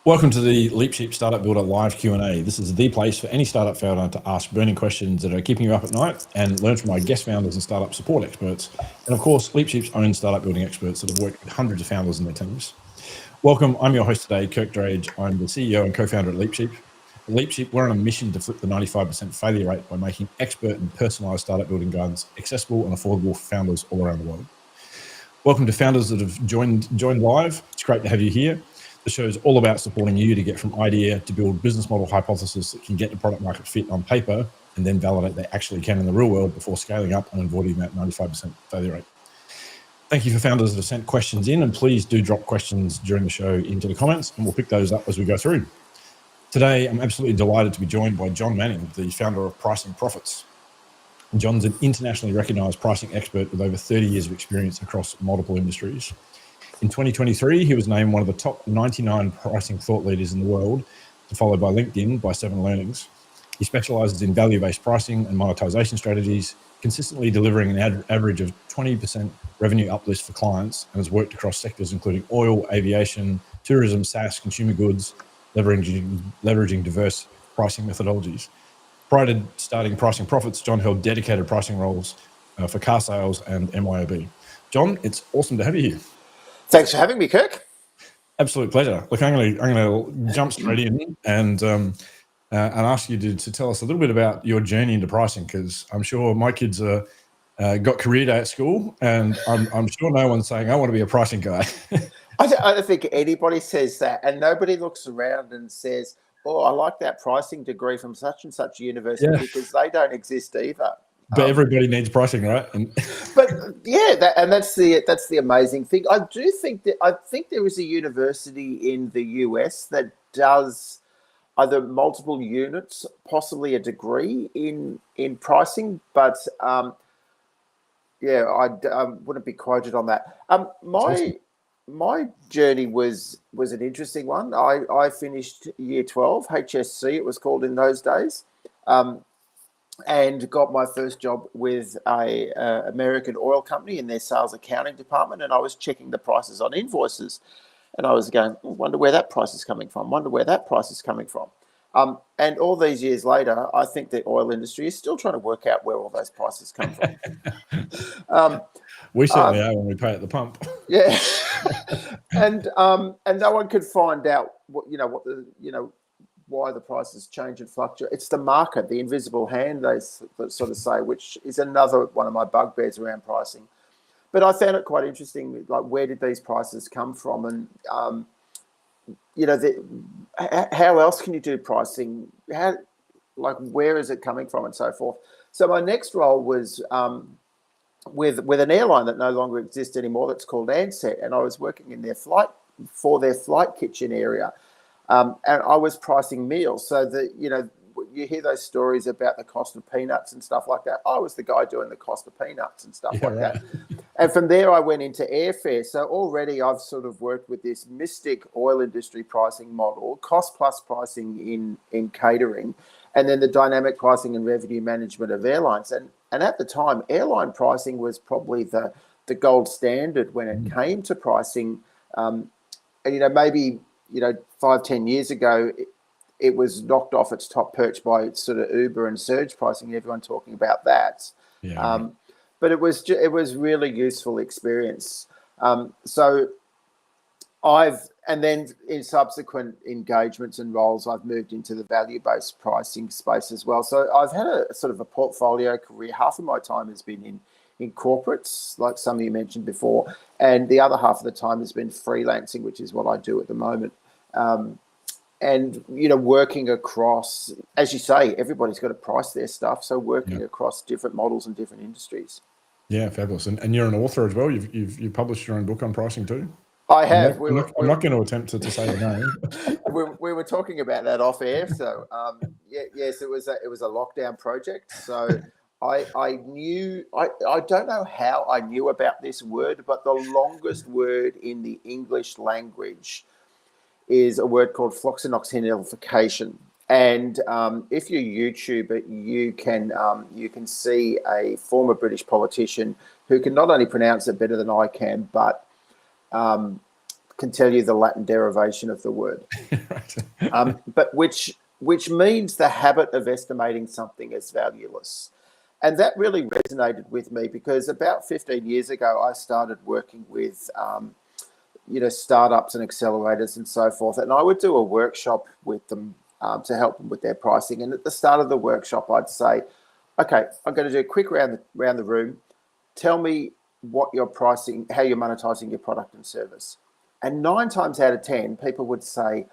Welcome to the LeapSheep Startup Builder Live Q&A. This is the place for any startup founder to ask burning questions that are keeping you up at night and learn from our guest founders and startup support experts. And of course, LeapSheep's own startup building experts that have worked with hundreds of founders and their teams. Welcome, I'm your host today, Kirk Drage. I'm the CEO and co-founder at LeapSheep. At LeapSheep, we're on a mission to flip the 95% failure rate by making expert and personalized startup building guidance accessible and affordable for founders all around the world. Welcome to founders that have joined live. It's great to have you here. The show is all about supporting you to get from idea to build business model hypothesis that can get the product market fit on paper and then validate they actually can in the real world before scaling up and avoiding that 95% failure rate. Thank you for founders that have sent questions in, and please do drop questions during the show into the comments and we'll pick those up as we go through. Today, I'm absolutely delighted to be joined by John Manning, the founder of Pricing Profits. John's an internationally recognized pricing expert with over 30 years of experience across multiple industries. In 2023, he was named one of the top 99 pricing thought leaders in the world, followed by LinkedIn by 7 Learnings. He specializes in value-based pricing and monetization strategies, consistently delivering an average of 20% revenue uplift for clients, and has worked across sectors including oil, aviation, tourism, SaaS, consumer goods, leveraging diverse pricing methodologies. Prior to starting Pricing Profits, John held dedicated pricing roles for car sales and MYOB. John, it's awesome to have you here. Thanks for having me, Kirk. Absolute pleasure. Look, I'm going to jump straight in and ask you to tell us a little bit about your journey into pricing, because I'm sure my kids got career day at school, and I'm sure no one's saying I want to be a pricing guy. I don't think anybody says that, and nobody looks around and says, "Oh, I like that pricing degree from such and such university," because they don't exist either. But everybody needs pricing, right? But yeah, that's the amazing thing. I think there is a university in the US that does either multiple units, possibly a degree in pricing, but I wouldn't be quoted on that. My journey was an interesting one. I finished year 12, HSC it was called in those days. And got my first job with a American oil company in their sales accounting department, and I was checking the prices on invoices, and I was going, wonder where that price is coming from. And all these years later, I think the oil industry is still trying to work out where all those prices come from. We certainly are when we pay at the pump. Yeah, and no one could find out why the prices change and fluctuate. It's the market, the invisible hand, they sort of say, which is another one of my bugbears around pricing. But I found it quite interesting, like, where did these prices come from? And, how else can you do pricing? Where is it coming from and so forth? So my next role was with an airline that no longer exists anymore that's called Ansett, and I was working in their flight kitchen area. And I was pricing meals, so that, you hear those stories about the cost of peanuts and stuff like that. I was the guy doing the cost of peanuts and stuff that. And from there, I went into airfare. So already I've sort of worked with this mystic oil industry pricing model, cost plus pricing in catering, and then the dynamic pricing and revenue management of airlines. And at the time, airline pricing was probably the gold standard when it came to pricing. And, maybe 5-10 years ago, it was knocked off its top perch by sort of Uber and surge pricing. Everyone talking about that. Yeah. But it was really useful experience. So and then in subsequent engagements and roles, I've moved into the value-based pricing space as well. So I've had a sort of a portfolio career. Half of my time has been in corporates, like some of you mentioned before, and the other half of the time has been freelancing, which is what I do at the moment. And working across, as you say, everybody's got to price their stuff, so working across different models and different industries. Yeah, fabulous. And you're an author as well. You've published your own book on pricing too. I have. I'm not going to attempt to say the name. we were talking about that off air. So yes, it was a lockdown project. So I knew, I don't know how I knew about this word, but the longest word in the English language is a word called floxinoxynilification. And if you YouTube it, you can see a former British politician who can not only pronounce it better than I can, but can tell you the Latin derivation of the word, Right. but which means the habit of estimating something as valueless. And that really resonated with me because about 15 years ago, I started working with, startups and accelerators and so forth. And I would do a workshop with them to help them with their pricing. And at the start of the workshop, I'd say, okay, I'm going to do a quick round the room. Tell me what you're pricing, how you're monetizing your product and service. And 9 times out of 10, people would say,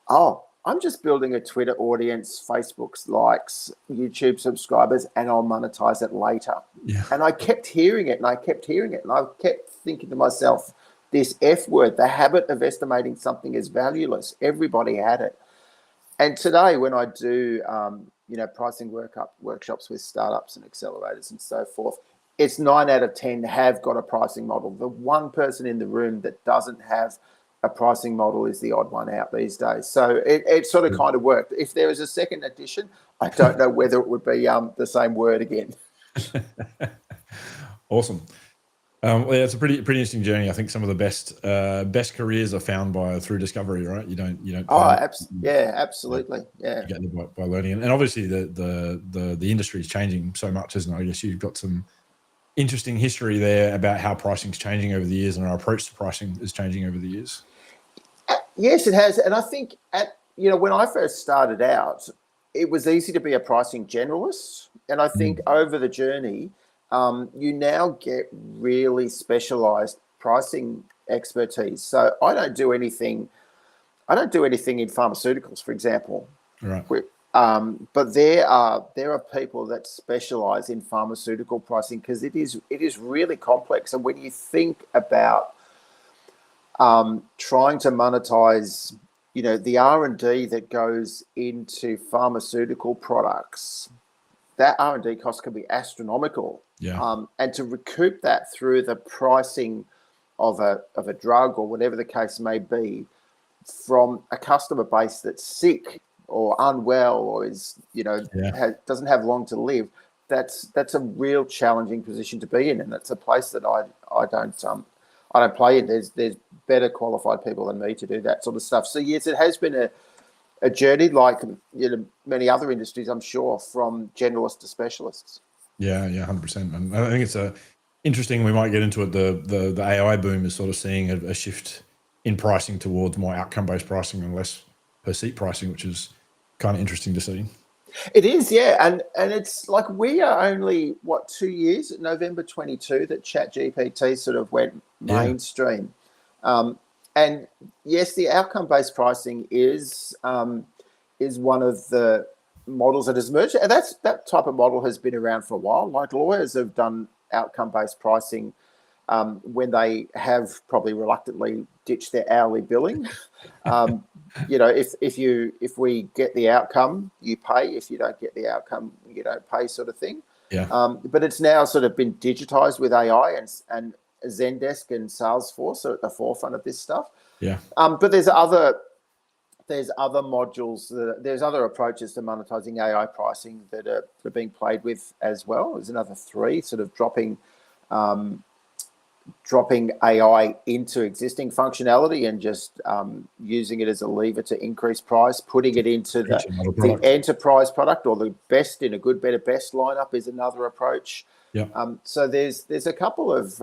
oh, I'm just building a Twitter audience, Facebook's likes, YouTube subscribers, and I'll monetize it later. Yeah. And I kept hearing it and I kept thinking to myself, this F word, the habit of estimating something as valueless. Everybody had it. And today when I do, pricing workshops with startups and accelerators and so forth, it's 9 out of 10 have got a pricing model. The one person in the room that doesn't have a pricing model is the odd one out these days. So it sort of kind of worked. If there was a second edition, I don't know whether it would be the same word again. Awesome. Yeah, it's a pretty interesting journey. I think some of the best careers are found through discovery, right? You don't. Absolutely. Yeah. You get there by learning, and obviously the industry is changing so much, isn't it? I guess you've got some interesting history there about how pricing is changing over the years, and our approach to pricing is changing over the years. Yes, it has. And I think when I first started out, it was easy to be a pricing generalist. And I think over the journey, you now get really specialized pricing expertise. So I don't do anything in pharmaceuticals, for example. Right. But there are people that specialize in pharmaceutical pricing because it is really complex. And when you think about trying to monetize, the R&D that goes into pharmaceutical products, that R&D cost can be astronomical. Yeah. And to recoup that through the pricing of a drug or whatever the case may be from a customer base that's sick or unwell or is doesn't have long to live, that's a real challenging position to be in, and that's a place that I don't play in. There's better qualified people than me to do that sort of stuff. So yes, it has been a journey like many other industries, I'm sure, from generalists to specialists. Yeah, 100%. And I think it's interesting. We might get into it. The AI boom is sort of seeing a shift in pricing towards more outcome-based pricing and less per seat pricing, which is kind of interesting to see. It is, yeah, and it's like we are only 2 years, November 22, that ChatGPT sort of went mainstream, and yes, the outcome-based pricing is one of the models that has emerged, and that type of model has been around for a while. Like lawyers have done outcome-based pricing when they have probably reluctantly ditched their hourly billing. If we get the outcome, you pay. If you don't get the outcome, you don't pay, sort of thing. Yeah. But it's now sort of been digitized with AI, and Zendesk and Salesforce are at the forefront of this stuff. Yeah. But there's other modules, there's other approaches to monetizing AI pricing that are being played with as well. There's another 3 sort of dropping AI into existing functionality and just using it as a lever to increase price, putting it into the enterprise product, or the best in a good, better, best lineup is another approach. Yeah. So there's a couple of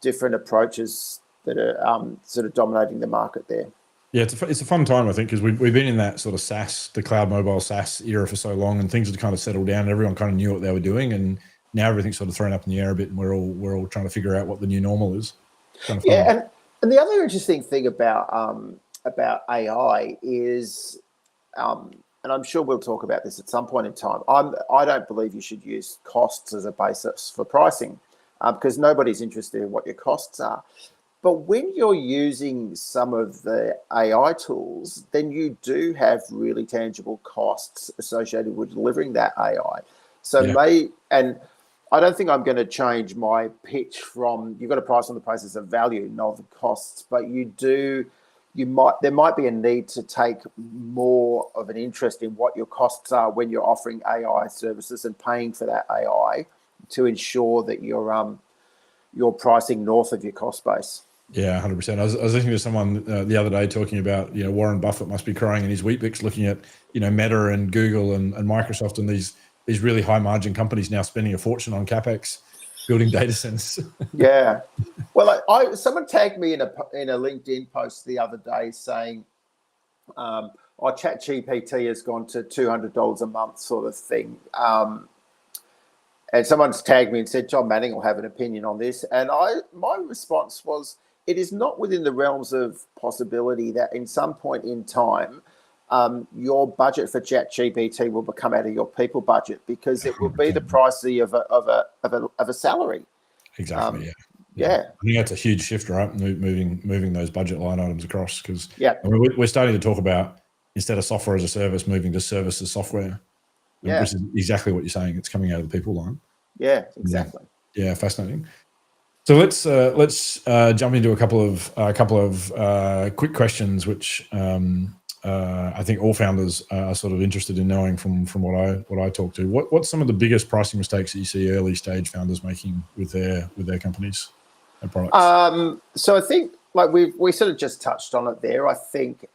different approaches that are sort of dominating the market there. Yeah, it's a fun time, I think, because we've been in that sort of SaaS, the cloud mobile SaaS era for so long, and things had kind of settled down and everyone kind of knew what they were doing, and now everything's sort of thrown up in the air a bit, and we're all trying to figure out what the new normal is. Kind of fun. Yeah, and the other interesting thing about AI is, and I'm sure we'll talk about this at some point in time, I don't believe you should use costs as a basis for pricing because nobody's interested in what your costs are. But when you're using some of the AI tools, then you do have really tangible costs associated with delivering that AI. So and I don't think I'm going to change my pitch from you've got to price on the basis of value, not the costs, but there might be a need to take more of an interest in what your costs are when you're offering AI services and paying for that AI to ensure that you're pricing north of your cost base. Yeah, 100%. I was listening to someone the other day talking about, Warren Buffett must be crying in his Weet-Bix looking at, Meta and Google and Microsoft and these really high margin companies now spending a fortune on CapEx building data centers. Yeah. Well, someone tagged me in a LinkedIn post the other day saying, ChatGPT has gone to $200 a month sort of thing. And someone's tagged me and said, John Manning will have an opinion on this. And my response was, it is not within the realms of possibility that in some point in time, your budget for ChatGPT will become out of your people budget, because it will be the price of a salary. Exactly. Yeah. I think that's a huge shift, right? Moving those budget line items across, because we're starting to talk about, instead of software as a service, moving to service as software. Yeah. Which is exactly what you're saying. It's coming out of the people line. Yeah, exactly. Yeah, fascinating. So let's jump into a couple of quick questions, which I think all founders are sort of interested in knowing from what I talk to. What's some of the biggest pricing mistakes that you see early stage founders making with their companies and products? So I think, like we sort of just touched on it there. I think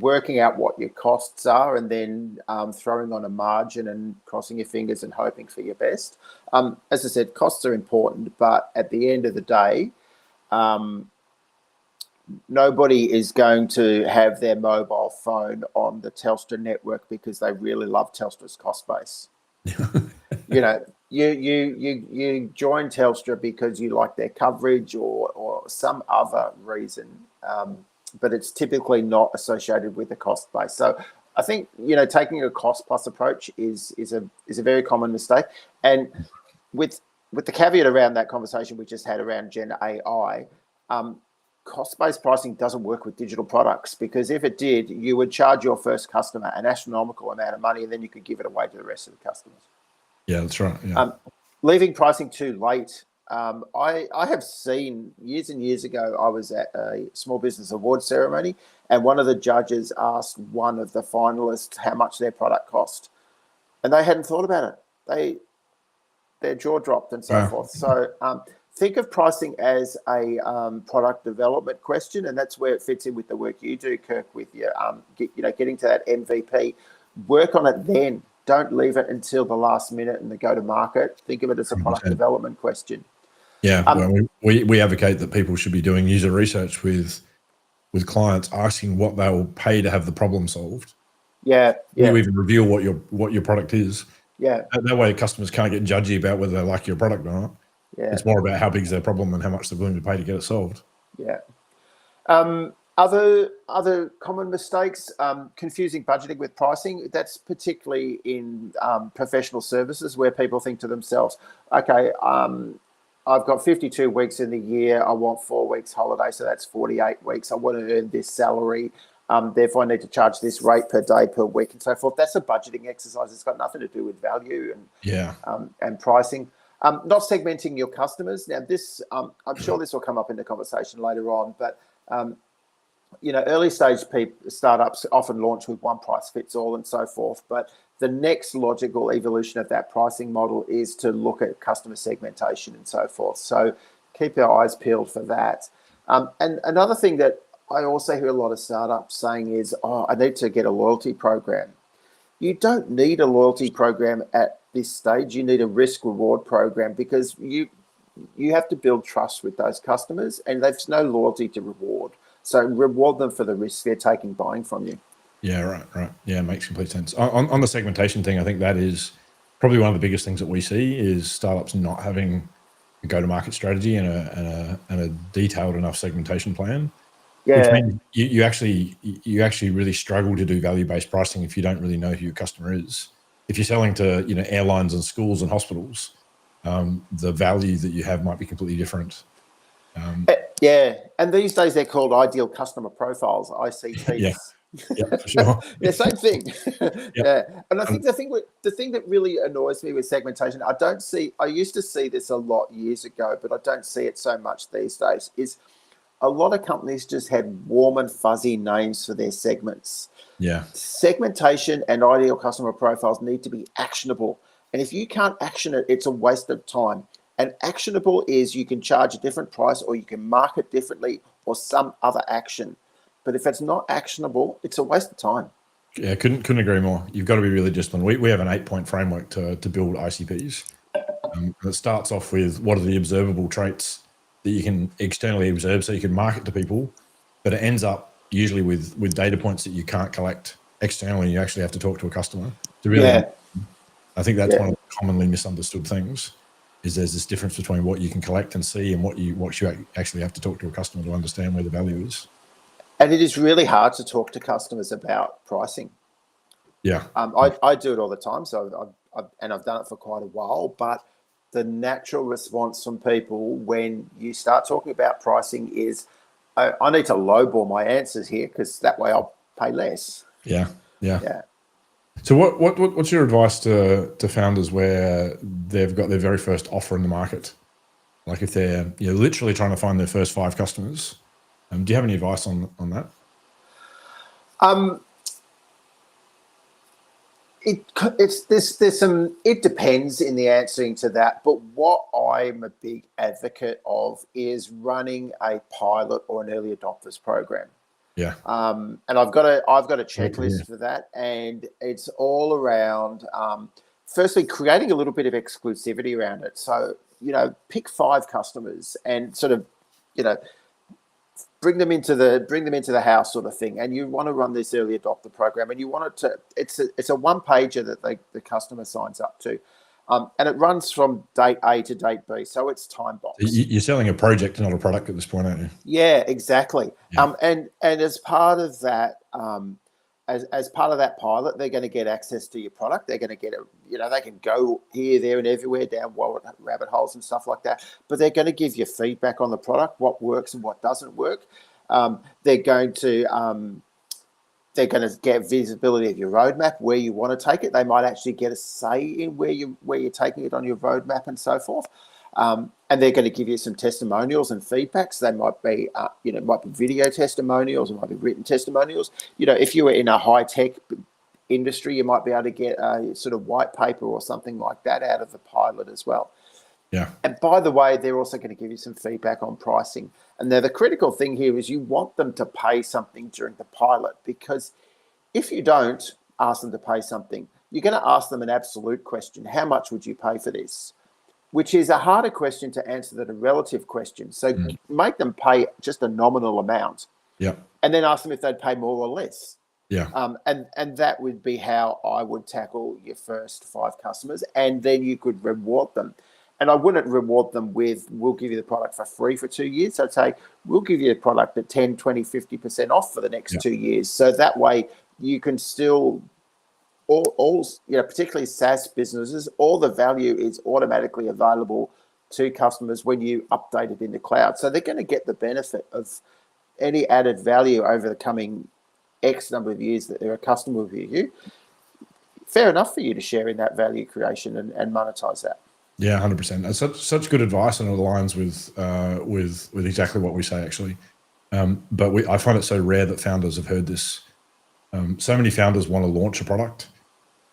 working out what your costs are and then throwing on a margin and crossing your fingers and hoping for your best. As I said, costs are important, but at the end of the day, nobody is going to have their mobile phone on the Telstra network because they really love Telstra's cost base. You join Telstra because you like their coverage or some other reason. But it's typically not associated with the cost base. So I think, taking a cost plus approach is a very common mistake. And with the caveat around that conversation we just had around Gen AI, cost-based pricing doesn't work with digital products, because if it did, you would charge your first customer an astronomical amount of money and then you could give it away to the rest of the customers. Yeah, that's right. Yeah. Leaving pricing too late. I have seen years and years ago, I was at a small business award ceremony and one of the judges asked one of the finalists how much their product cost, and they hadn't thought about it. Their jaw dropped and so forth. So think of pricing as a product development question, and that's where it fits in with the work you do, Kirk, with your getting to that MVP. Work on it then. Don't leave it until the last minute and the go to market. Think of it as a product 100%. Development question. Yeah, well, we advocate that people should be doing user research with clients, asking what they will pay to have the problem solved. Yeah. You even reveal what your product is. Yeah. That way customers can't get judgy about whether they like your product or not. Yeah. It's more about how big is their problem and how much they're willing to pay to get it solved. Yeah. Other common mistakes, confusing budgeting with pricing. That's particularly in professional services, where people think to themselves, okay, I've got 52 weeks in the year. I want 4 weeks holiday, so that's 48 weeks. I want to earn this salary. Therefore, I need to charge this rate per day, per week, and so forth. That's a budgeting exercise. It's got nothing to do with value and pricing. Not segmenting your customers. Now, this I'm sure this will come up in the conversation later on, but early stage startups often launch with one price fits all and so forth. But the next logical evolution of that pricing model is to look at customer segmentation and so forth. So keep your eyes peeled for that. And another thing that I also hear a lot of startups saying is, I need to get a loyalty program. You don't need a loyalty program at this stage. You need a risk reward program, because you have to build trust with those customers, and there's no loyalty to reward. So reward them for the risk they're taking buying from you. Yeah, right. Yeah, makes complete sense. On the segmentation thing, I think that is probably one of the biggest things that we see is startups not having a go-to-market strategy and a detailed enough segmentation plan. Yeah. Which means you actually really struggle to do value-based pricing if you don't really know who your customer is. If you're selling to airlines and schools and hospitals, the value that you have might be completely different. Yeah, and these days they're called ideal customer profiles, ICPs. Yeah, for sure. Yeah, same thing. Yeah, and I think the thing that really annoys me with segmentation, I used to see this a lot years ago, but I don't see it so much these days, is a lot of companies just had warm and fuzzy names for their segments. Yeah. Segmentation and ideal customer profiles need to be actionable. And if you can't action it, it's a waste of time. And actionable is you can charge a different price, or you can market differently, or some other action. But if it's not actionable, it's a waste of time. Yeah, couldn't agree more. You've got to be really disciplined. We have an 8-point framework to build ICPs. It starts off with what are the observable traits that you can externally observe so you can market to people, but it ends up usually with data points that you can't collect externally. You actually have to talk to a customer to really. Yeah. I think that's one of the commonly misunderstood things, is there's this difference between what you can collect and see and what you actually have to talk to a customer to understand where the value is. And it is really hard to talk to customers about pricing. Yeah. I do it all the time, so I've done it for quite a while, but the natural response from people when you start talking about pricing is, I need to lowball my answers here because that way I'll pay less. Yeah. So what's your advice to founders where they've got their very first offer in the market? Like if they're literally trying to find their first 5 customers, do you have any advice on that? It depends in the answering to that, but what I'm a big advocate of is running a pilot or an early adopters program. Yeah. And I've got a checklist for that, and it's all around firstly creating a little bit of exclusivity around it. So pick 5 customers and sort of bring them into the house sort of thing, and you want to run this early adopter program, and you want it to it's a one pager that the customer signs up to, and it runs from date A to date B, so it's time boxed. You're selling a project, not a product at this point, aren't you? Yeah, exactly. Yeah. And as part of that, as part of that pilot, they're going to get access to your product. They're going to get they can go here, there, and everywhere down rabbit holes and stuff like that. But they're going to give you feedback on the product, what works and what doesn't work. They're going to get visibility of your roadmap, where you want to take it. They might actually get a say in where you're taking it on your roadmap and so forth. And they're going to give you some testimonials and feedbacks. They might be, might be video testimonials, it might be written testimonials. If you were in a high tech industry, you might be able to get a sort of white paper or something like that out of the pilot as well. Yeah. And by the way, they're also going to give you some feedback on pricing. And now the critical thing here is you want them to pay something during the pilot, because if you don't ask them to pay something, you're going to ask them an absolute question. How much would you pay for this? Which is a harder question to answer than a relative question. So make them pay just a nominal amount. Yeah. And then ask them if they'd pay more or less. Yeah. And that would be how I would tackle your first 5 customers. And then you could reward them. And I wouldn't reward them with, we'll give you the product for free for 2 years. I'd say, we'll give you the product at 10, 20, 50% off for the next 2 years. So that way you can still, particularly SaaS businesses, all the value is automatically available to customers when you update it in the cloud. So they're going to get the benefit of any added value over the coming X number of years that they're a customer with you. Fair enough for you to share in that value creation and monetize that. Yeah, 100%. That's such good advice, and it aligns with exactly what we say, actually. But I find it so rare that founders have heard this. So many founders want to launch a product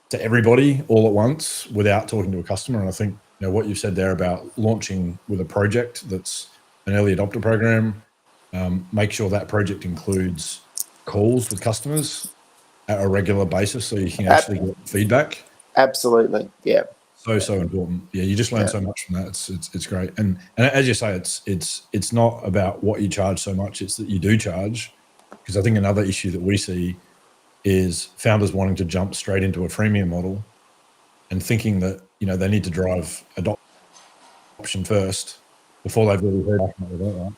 to everybody all at once without talking to a customer. And I think what you said there about launching with a project that's an early adopter program, make sure that project includes calls with customers at a regular basis so you can actually get feedback. Absolutely, yeah. So important. Yeah, you just learn so much from that. It's great. And as you say, it's not about what you charge so much, it's that you do charge. Because I think another issue that we see is founders wanting to jump straight into a freemium model and thinking that they need to drive adoption first before they've really heard about it, right?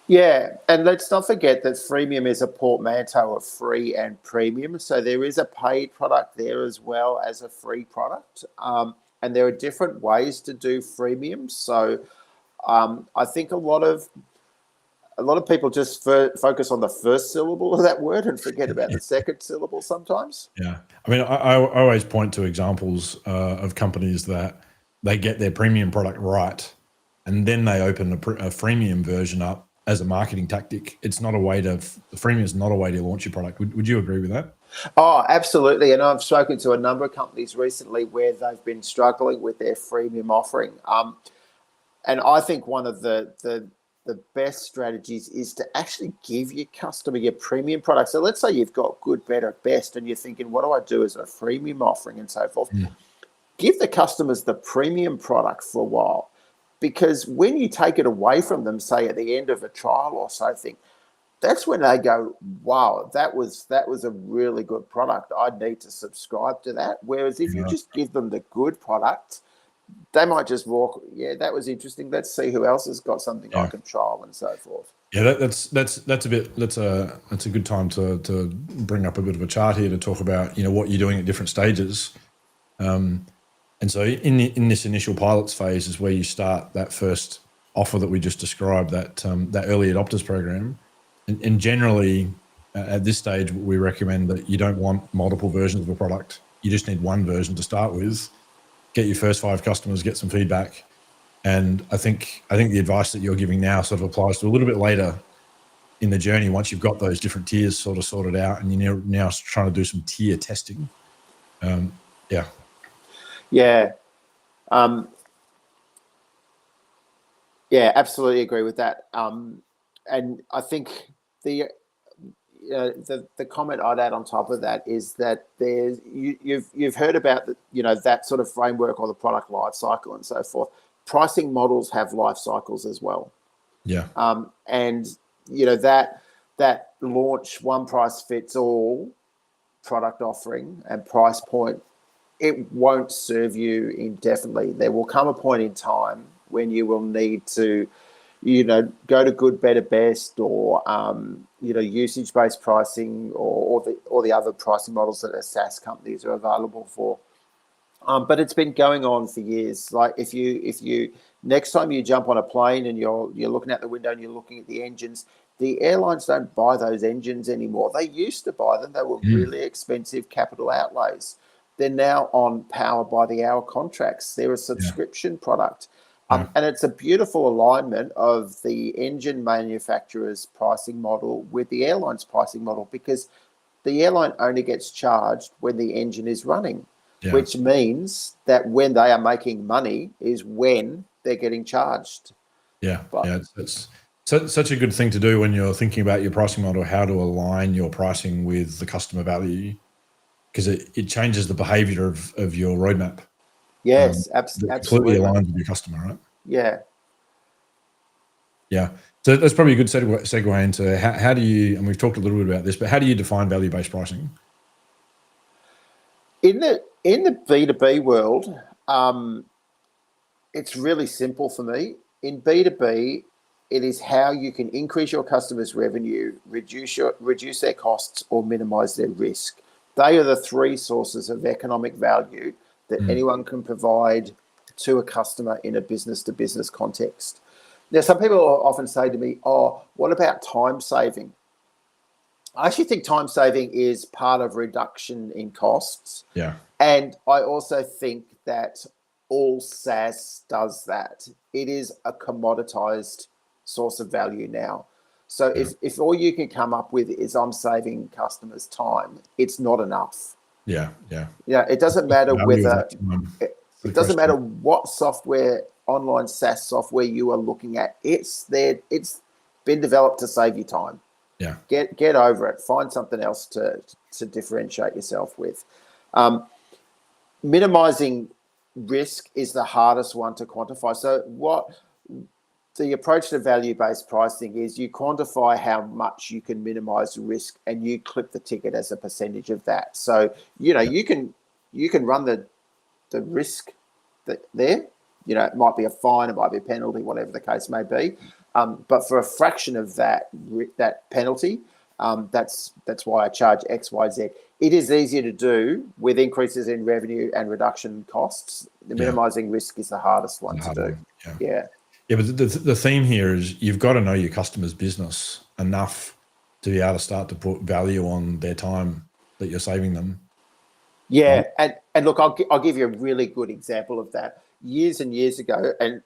Yeah, and let's not forget that freemium is a portmanteau of free and premium. So there is a paid product there as well as a free product. And there are different ways to do freemium. So I think a lot of people just focus on the first syllable of that word and forget about the second syllable sometimes. Yeah. I mean, I always point to examples of companies that they get their premium product right, and then they open a freemium version up, as a marketing tactic. It's not a way to, freemium is not a way to launch your product. Would you agree with that? Oh, absolutely. And I've spoken to a number of companies recently where they've been struggling with their freemium offering. And I think one of the best strategies is to actually give your customer your premium product. So let's say you've got good, better, best, and you're thinking, what do I do as a freemium offering and so forth? Give the customers the premium product for a while, because when you take it away from them, say at the end of a trial or something, that's when they go, wow, that was a really good product. I need to subscribe to that. Whereas if you just give them the good product, they might just walk, yeah, that was interesting. Let's see who else has got something I can trial and so forth. Yeah, that's a good time to bring up a bit of a chart here to talk about, what you're doing at different stages. And so in this initial pilots phase is where you start that first offer that we just described, that early adopters program. And generally at this stage, we recommend that you don't want multiple versions of a product. You just need one version to start with. Get your first 5 customers, get some feedback. And I think the advice that you're giving now sort of applies to a little bit later in the journey, once you've got those different tiers sort of sorted out and you're now trying to do some tier testing. Yeah. Yeah. Yeah, absolutely agree with that. And I think the comment I'd add on top of that is that you've heard about that sort of framework or the product life cycle and so forth. Pricing models have life cycles as well. Yeah. And that launch one price fits all product offering and price point, it won't serve you indefinitely. There will come a point in time when you will need to, go to good, better, best, or usage-based pricing, or the other pricing models that SaaS companies are available for. But it's been going on for years. Like if you next time you jump on a plane and you're looking out the window and you're looking at the engines, the airlines don't buy those engines anymore. They used to buy them. They were really expensive capital outlays. They're now on power by the hour contracts. They're a subscription product. And it's a beautiful alignment of the engine manufacturer's pricing model with the airline's pricing model, because the airline only gets charged when the engine is running, which means that when they are making money is when they're getting charged. It's such a good thing to do when you're thinking about your pricing model, how to align your pricing with the customer value, because it changes the behavior of your roadmap. Yes, absolutely. Completely aligns with your customer, right? Yeah. Yeah. So that's probably a good segue into how do you, and we've talked a little bit about this, but how do you define value-based pricing? In the B2B world, it's really simple for me. In B2B, it is how you can increase your customers' revenue, reduce their costs, or minimize their risk. They are the 3 sources of economic value that anyone can provide to a customer in a business-to-business context. Now, some people often say to me, oh, what about time saving? I actually think time saving is part of reduction in costs. Yeah. And I also think that all SaaS does that. It is a commoditized source of value now. So if all you can come up with is I'm saving customers time, it's not enough. Yeah. It doesn't matter whether it doesn't matter what software, online SaaS software you are looking at. It's been developed to save you time. Yeah. Get over it. Find something else to differentiate yourself with. Minimizing risk is the hardest one to quantify. So what the approach to value-based pricing is, you quantify how much you can minimize risk and you clip the ticket as a percentage of that. So, you can run the risk there. It might be a fine, it might be a penalty, whatever the case may be. But for a fraction of that penalty, that's why I charge X, Y, Z. It is easier to do with increases in revenue and reduction in costs. The minimizing risk is the hardest one to do. Yeah, but the theme here is you've got to know your customer's business enough to be able to start to put value on their time that you're saving them. Yeah, and look, I'll give you a really good example of that. Years and years ago, and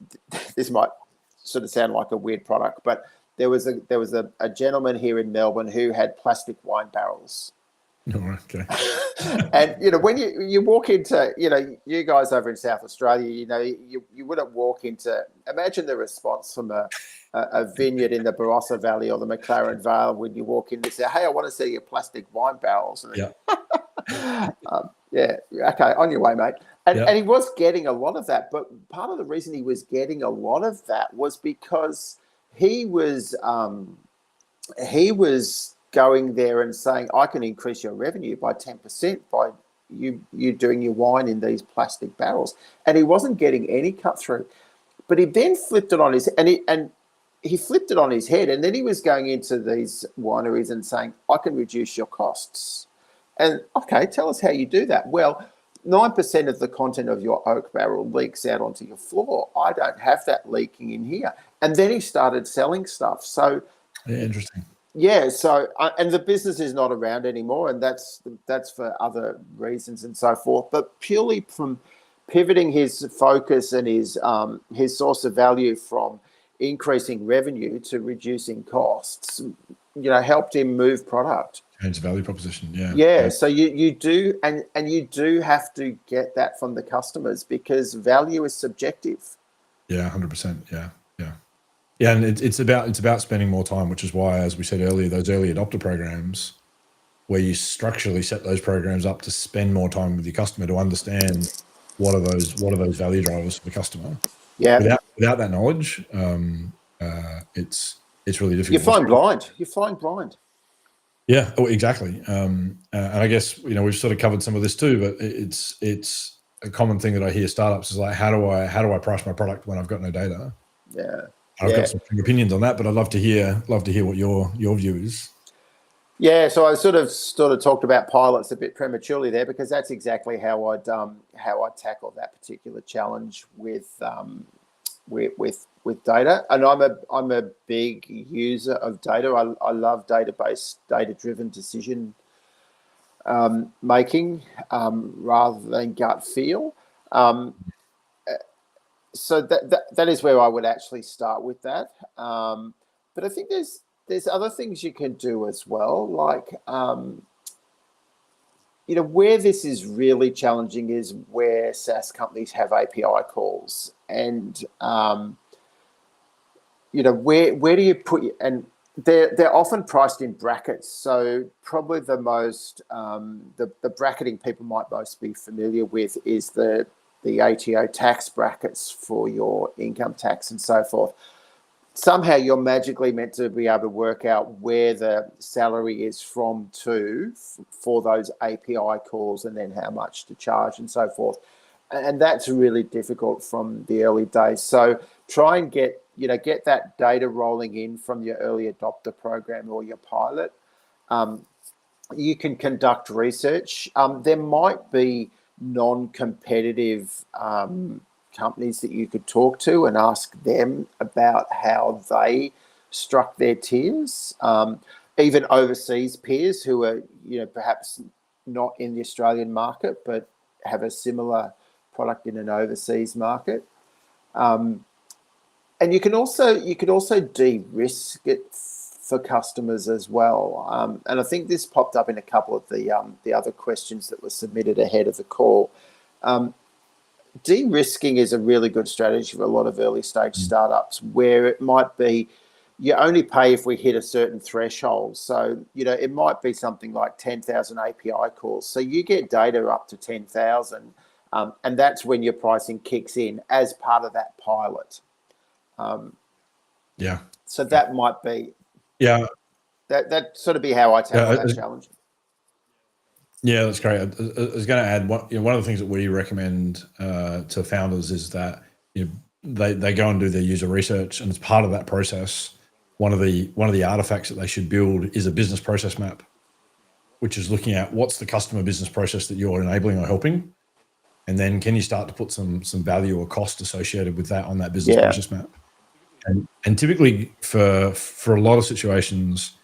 this might sort of sound like a weird product, but a gentleman here in Melbourne who had plastic wine barrels. Oh, okay. And when you walk into, you guys over in South Australia, you wouldn't walk into. Imagine the response from a vineyard in the Barossa Valley or the McLaren Vale when you walk in and say, "Hey, I want to see your plastic wine barrels." And Yeah. yeah, okay, on your way, mate. And Yeah. and he was getting a lot of that, but part of the reason he was getting a lot of that was because he was going there and saying, I can increase your revenue by 10% by you doing your wine in these plastic barrels. And he wasn't getting any cut through. But he then flipped it on his he flipped it on his head, and then he was going into these wineries and saying, I can reduce your costs. And okay, tell us how you do that. Well, 9% of the content of your oak barrel leaks out onto your floor. I don't have that leaking in here. And then he started selling stuff. So Yeah, interesting. yeah, so and the business is not around anymore, and that's for other reasons and so forth. But purely from pivoting his focus and his source of value from increasing revenue to reducing costs, helped him move product. Change the value proposition. Yeah. Yeah. So you do, and you do have to get that from the customers because value is subjective. Yeah, 100%. Yeah. Yeah, and it's about spending more time, which is why, as we said earlier, those early adopter programs, where you structurally set those programs up to spend more time with your customer to understand what are those value drivers for the customer. Yeah. Without that knowledge, it's really difficult. You're flying blind. Yeah. Oh, exactly. And I guess we've sort of covered some of this too, but it's a common thing that I hear startups is like, how do I price my product when I've got no data? Yeah. I've got some opinions on that, but I'd love to hear what your view is. Yeah, so I sort of talked about pilots a bit prematurely there because that's exactly how I'd tackle that particular challenge with data. And I'm a big user of data. I love data-driven decision making rather than gut feel. So that is where I would actually start with that. But I think there's other things you can do as well, like where this is really challenging is where SaaS companies have API calls, and where do you put and they're often priced in brackets. So probably the most the bracketing people might most be familiar with is the ATO tax brackets for your income tax and so forth. Somehow you're magically meant to be able to work out where the salary is from for those API calls and then how much to charge and so forth. And that's really difficult from the early days. So try and get that data rolling in from your early adopter program or your pilot. You can conduct research. There might be non-competitive companies that you could talk to and ask them about how they struck their tiers. Even overseas peers who are, perhaps not in the Australian market, but have a similar product in an overseas market. And you can also de-risk it for customers as well. And I think this popped up in a couple of the other questions that were submitted ahead of the call. De-risking is a really good strategy for a lot of early stage startups where it might be you only pay if we hit a certain threshold. So, it might be something like 10,000 API calls. So you get data up to 10,000 and that's when your pricing kicks in as part of that pilot. Yeah. So that might be... Yeah. That sort of be how I tackle that challenge. Yeah, that's great. I was going to add one of the things that we recommend to founders is that they go and do their user research, and as part of that process, one of the artifacts that they should build is a business process map, which is looking at what's the customer business process that you're enabling or helping, and then can you start to put some value or cost associated with that on that business process map. And typically for a lot of situations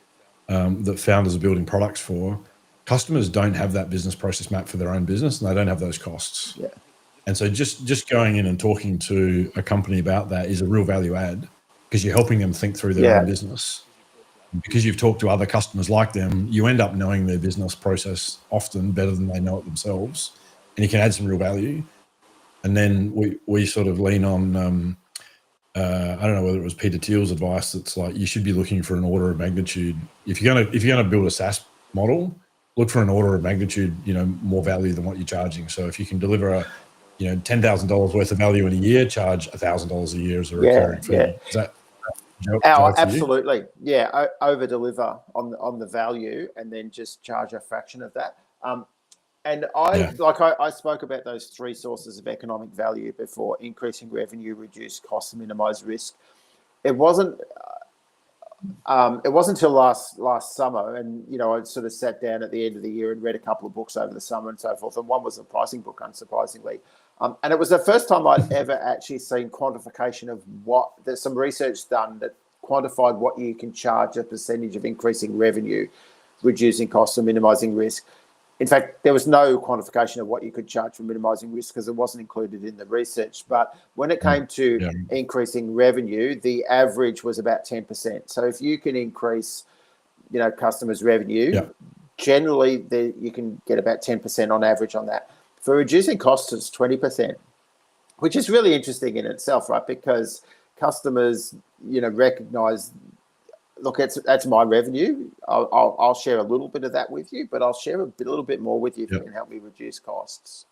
that founders are building products for, customers don't have that business process map for their own business, and they don't have those costs. And so just going in and talking to a company about that is a real value add. because you're helping them think through their own business. Because you've talked to other customers like them, you end up knowing their business process often better than they know it themselves, and you can add some real value. And then we sort of lean on, I don't know whether it was Peter Thiel's advice that's like, you should be looking for an order of magnitude. If you're gonna build a SaaS model, look for an order of magnitude, more value than what you're charging. So if you can deliver $10,000 worth of value in a year, charge $1,000 a year as a recurring fee. Is that absolutely, over deliver on the value, and then just charge a fraction of that. And I spoke about those three sources of economic value before: increasing revenue, reduce costs, and minimize risk. It wasn't until last summer, and I sort of sat down at the end of the year and read a couple of books over the summer and so forth, and one was a pricing book, unsurprisingly. And it was the first time I'd ever actually seen quantification of there's some research done that quantified what you can charge a percentage of increasing revenue, reducing costs, and minimizing risk. In fact, there was no quantification of what you could charge for minimizing risk because it wasn't included in the research. But when it came to increasing revenue, the average was about 10%. So if you can increase, customers' revenue, generally you can get about 10% on average on that. For reducing costs, it's 20%, which is really interesting in itself, right? Because customers, recognize, look, that's my revenue. I'll share a little bit of that with you, but I'll share a little bit more with you if you can help me reduce costs.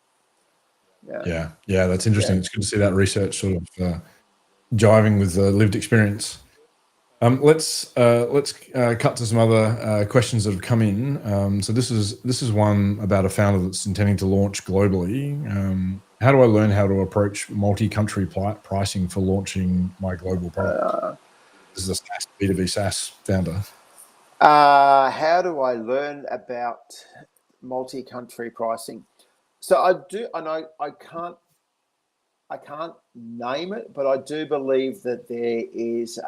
Yeah, that's interesting. It's good to see that research sort of jiving with lived experience. Let's cut to some other questions that have come in. So this is one about a founder that's intending to launch globally. How do I learn how to approach multi-country pricing for launching my global product? This is a B2B SaaS founder. How do I learn about multi-country pricing? So I do, and I can't name it, but I do believe that there is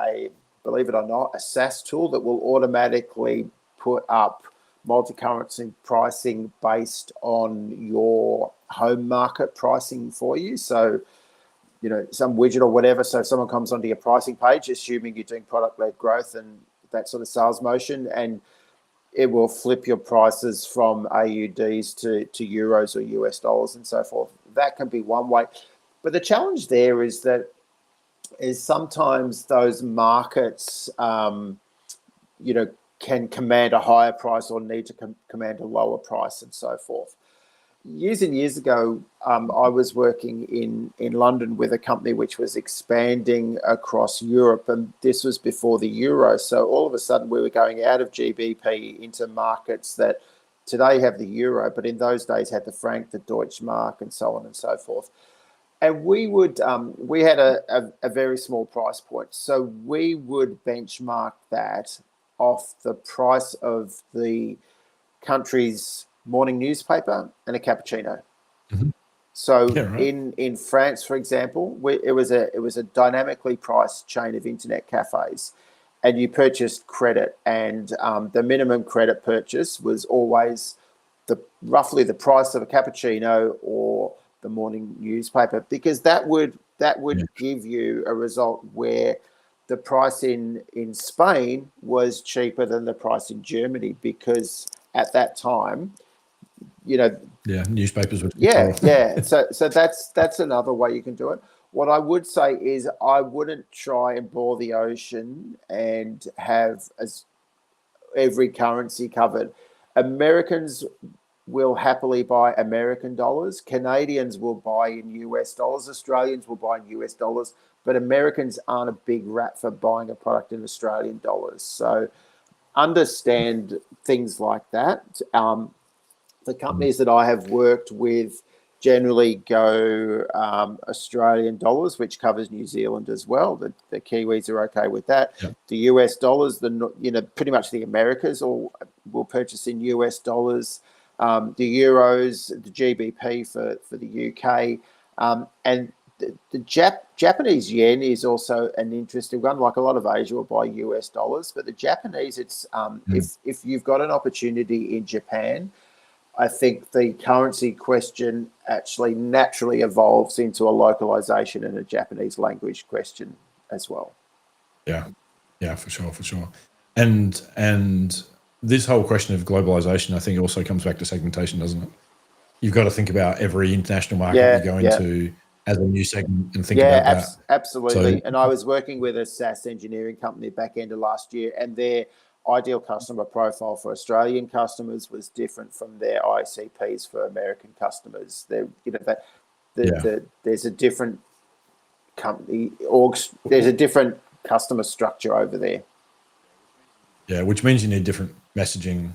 believe it or not, a SaaS tool that will automatically put up multi-currency pricing based on your home market pricing for you. So, some widget or whatever. So if someone comes onto your pricing page, assuming you're doing product-led growth and that sort of sales motion, and it will flip your prices from AUDs to euros or US dollars and so forth. That can be one way. But the challenge there is sometimes those markets, can command a higher price or need to command a lower price and so forth. Years and years ago, I was working in London with a company which was expanding across Europe, and this was before the euro. So all of a sudden, we were going out of GBP into markets that today have the euro, but in those days had the franc, the Deutsche Mark, and so on and so forth. And we had a very small price point, so we would benchmark that off the price of the country's morning newspaper and a cappuccino. So in France, for example, it was a dynamically priced chain of internet cafes, and you purchased credit, and the minimum credit purchase was always roughly the price of a cappuccino or the morning newspaper, because that would give you a result where the price in Spain was cheaper than the price in Germany, because at that time, newspapers would so that's another way you can do it. What I would say is I wouldn't try and bore the ocean and have every currency covered. Americans will happily buy American dollars. Canadians will buy in US dollars. Australians will buy in US dollars, but Americans aren't a big rat for buying a product in Australian dollars. So understand things like that. The companies that I have worked with generally go Australian dollars, which covers New Zealand as well. The Kiwis are okay with that. The US dollars, pretty much the Americas will purchase in US dollars. The euros, the GBP for the UK, and the Japanese yen is also an interesting one. Like a lot of Asia will buy US dollars, but the Japanese, it's if you've got an opportunity in Japan, I think the currency question actually naturally evolves into a localization and a Japanese language question as well. Yeah, for sure. And this whole question of globalization, I think, also comes back to segmentation, doesn't it? You've got to think about every international market you go into as a new segment and think about that. Absolutely. So, And I was working with a SaaS engineering company back end of last year, and their ideal customer profile for Australian customers was different from their ICPs for American customers. There's a different company there's a different customer structure over there. Yeah, which means you need different messaging,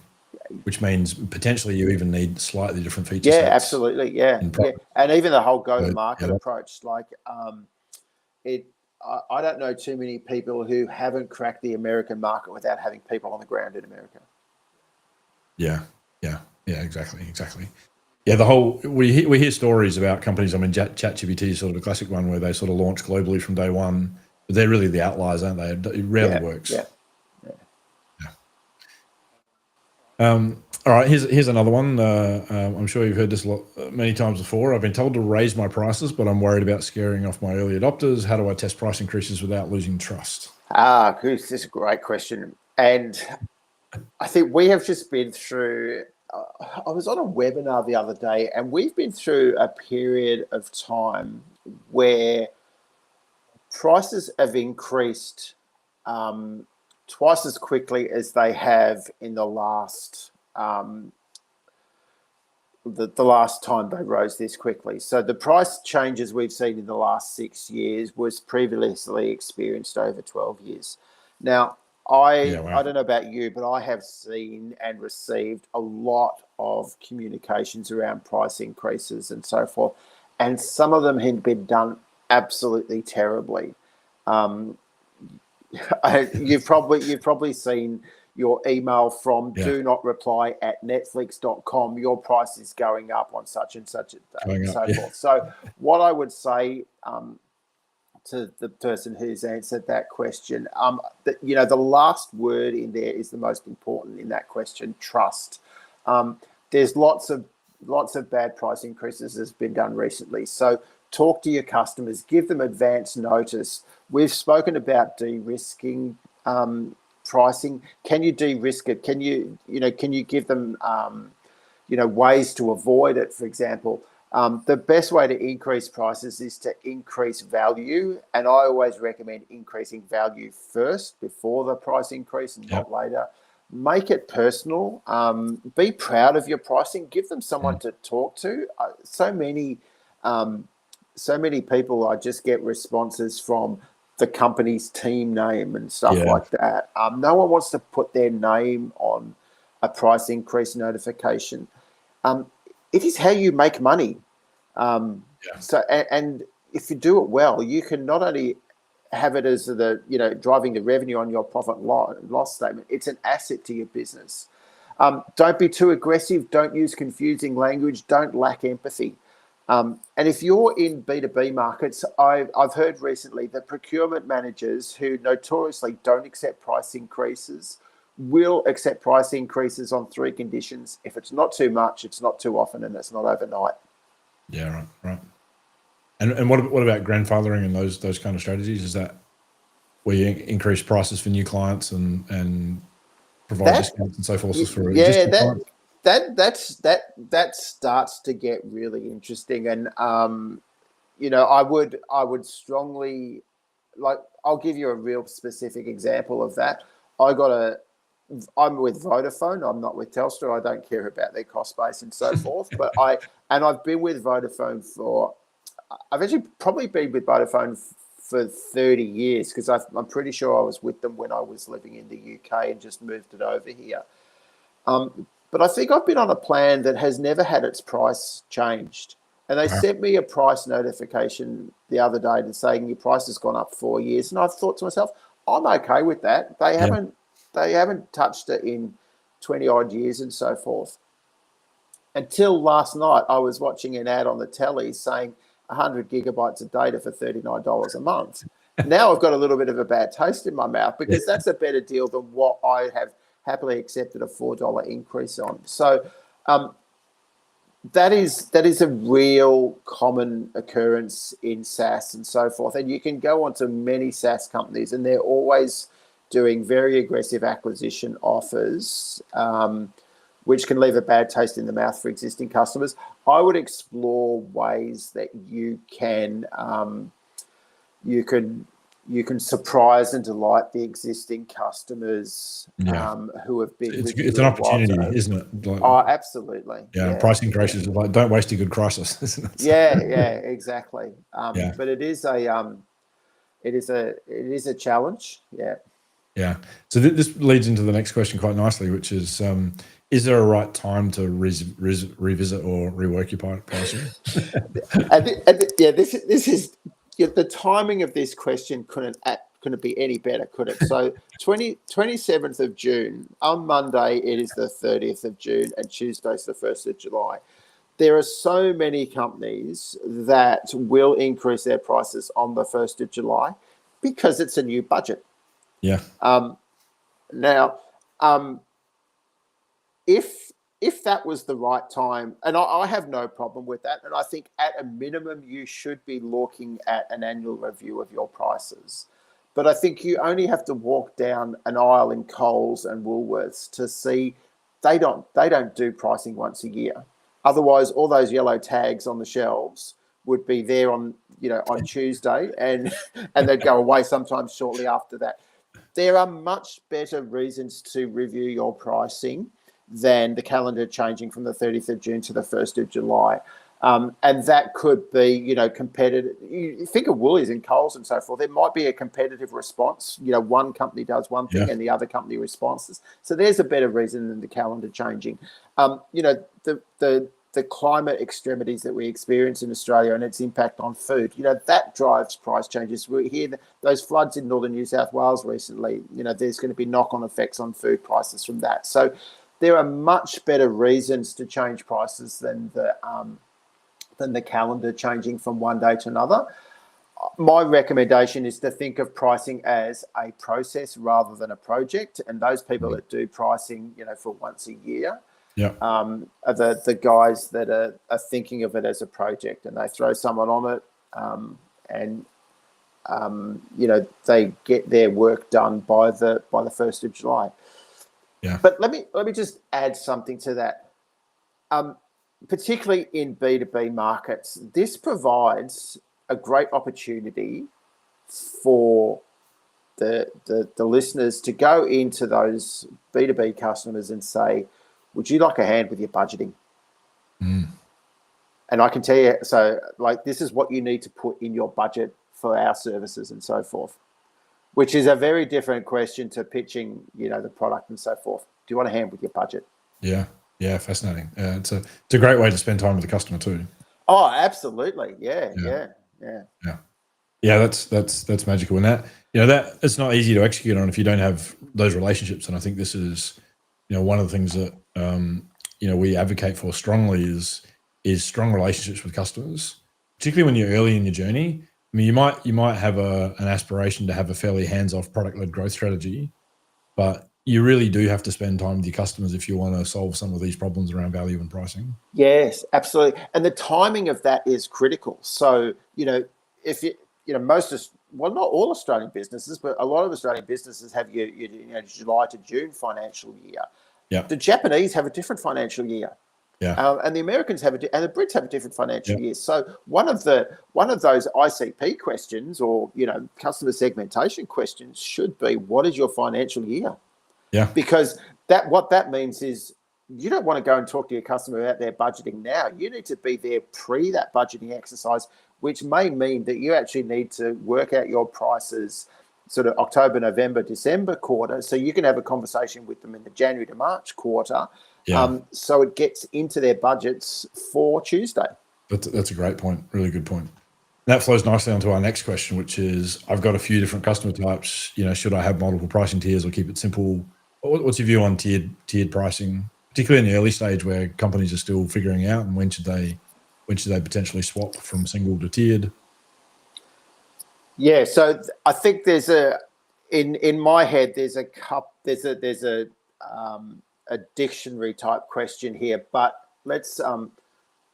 which means potentially you even need slightly different feature Yeah, sets. absolutely. Yeah. And even the whole go-to-market approach, like I don't know too many people who haven't cracked the American market without having people on the ground in America. Yeah, exactly. Yeah, the whole we hear stories about companies. I mean, ChatGPT is sort of a classic one where they sort of launch globally from day one, but they're really the outliers, aren't they? It rarely works. Yeah. All right, here's another one. I'm sure you've heard this many times before. I've been told to raise my prices, but I'm worried about scaring off my early adopters. How do I test price increases without losing trust? This is a great question. And I think we have just been through, I was on a webinar the other day, and we've been through a period of time where prices have increased twice as quickly as they have in the last the last time they rose this quickly. So the price changes we've seen in the last 6 years was previously experienced over 12 years. Now, I don't know about you, but I have seen and received a lot of communications around price increases and so forth, and some of them had been done absolutely terribly. You've probably seen your email from do not reply at netflix.com, your price is going up on such and such a day, and so forth. So what I would say to the person who's answered that question, the last word in there is the most important in that question: trust. There's lots of bad price increases that's been done recently. So talk to your customers, give them advance notice. We've spoken about de-risking pricing. Can you de-risk it? Can you give them ways to avoid it? For example, the best way to increase prices is to increase value, and I always recommend increasing value first before the price increase and not later. Make it personal. Be proud of your pricing. Give them someone to talk to. So many people, I just get responses from the company's team name and stuff like that. No one wants to put their name on a price increase notification. It is how you make money. So, and if you do it well, you can not only have it as driving the revenue on your profit loss statement, it's an asset to your business. Don't be too aggressive. Don't use confusing language. Don't lack empathy. And if you're in B2B markets, I've heard recently that procurement managers who notoriously don't accept price increases will accept price increases on 3 conditions. If it's not too much, it's not too often, and it's not overnight. Yeah, right. And what about grandfathering and those kind of strategies? Is that where you increase prices for new clients and provide discounts and so forth for existing clients? That starts to get really interesting, and I would strongly, like, I'll give you a real specific example of that. I'm with Vodafone. I'm not with Telstra. I don't care about their cost base and so forth. But I've been with Vodafone I've actually probably been with Vodafone for 30 years, because I'm pretty sure I was with them when I was living in the UK and just moved it over here. But I think I've been on a plan that has never had its price changed. And they sent me a price notification the other day to saying your price has gone up 4 years. And I've thought to myself, I'm okay with that. They haven't touched it in 20 odd years and so forth. Until last night, I was watching an ad on the telly saying 100 gigabytes of data for $39 a month. Now I've got a little bit of a bad taste in my mouth, because that's a better deal than what I have happily accepted a $4 increase on. So That is a real common occurrence in SaaS and so forth. And you can go onto many SaaS companies, and they're always doing very aggressive acquisition offers, which can leave a bad taste in the mouth for existing customers. I would explore ways that you can you can surprise and delight the existing customers who have been with you. It's an opportunity, isn't it? Like, oh, absolutely. Yeah, pricing increases. Like, don't waste a good crisis, isn't it? Yeah, exactly. But it is a challenge. Yeah. Yeah. So this leads into the next question quite nicely, which is there a right time to revisit or rework your pricing? This is the timing of this question couldn't be any better, could it? So 27th of June, on Monday, it is the 30th of June, and Tuesday's the 1st of July. There are so many companies that will increase their prices on the 1st of July because it's a new budget. Yeah. Now, if that was the right time, and I have no problem with that, and I think at a minimum you should be looking at an annual review of your prices. But I think you only have to walk down an aisle in Coles and Woolworths to see they don't do pricing once a year. Otherwise, all those yellow tags on the shelves would be there on Tuesday, and they'd go away sometimes shortly after that. There are much better reasons to review your pricing than the calendar changing from the 30th of June to the 1st of July. And that could be, competitive. You think of Woolies and Coles and so forth, there might be a competitive response. One company does one thing and the other company responds. So there's a better reason than the calendar changing. The climate extremities that we experience in Australia and its impact on food, that drives price changes. We hear those floods in northern New South Wales recently, there's going to be knock-on effects on food prices from that. So there are much better reasons to change prices than the calendar changing from one day to another. My recommendation is to think of pricing as a process rather than a project. And those people that do pricing, for once a year, are the guys that are thinking of it as a project, and they throw someone on it, they get their work done by the 1st of July. Yeah. But let me just add something to that. Particularly in B2B markets, this provides a great opportunity for the listeners to go into those B2B customers and say, would you like a hand with your budgeting? And I can tell you, so this is what you need to put in your budget for our services and so forth, which is a very different question to pitching, the product and so forth. Do you want a hand with your budget? Yeah, fascinating. It's a great way to spend time with the customer too. Oh, absolutely. Yeah. That's magical. And that it's not easy to execute on if you don't have those relationships. And I think this is, one of the things that we advocate for strongly is strong relationships with customers, particularly when you're early in your journey. I mean, you might have an aspiration to have a fairly hands-off product-led growth strategy, but you really do have to spend time with your customers if you want to solve some of these problems around value and pricing. Yes, absolutely. And the timing of that is critical. So, if not all Australian businesses, but a lot of Australian businesses have your July to June financial year. Yeah. The Japanese have a different financial year. Yeah. And the Americans and the Brits have a different financial year. So one of those ICP questions or customer segmentation questions should be, what is your financial year? Yeah. Because what that means is you don't want to go and talk to your customer about their budgeting now. You need to be there pre that budgeting exercise, which may mean that you actually need to work out your prices sort of October, November, December quarter, so you can have a conversation with them in the January to March quarter. So it gets into their budgets for Tuesday. That's a great point. Really good point. That flows nicely onto our next question, which is, I've got a few different customer types. Should I have multiple pricing tiers or keep it simple? What's your view on tiered pricing, particularly in the early stage where companies are still figuring out, and when should they potentially swap from single to tiered? Yeah, so I think there's in my head there's a dictionary type question here, but let's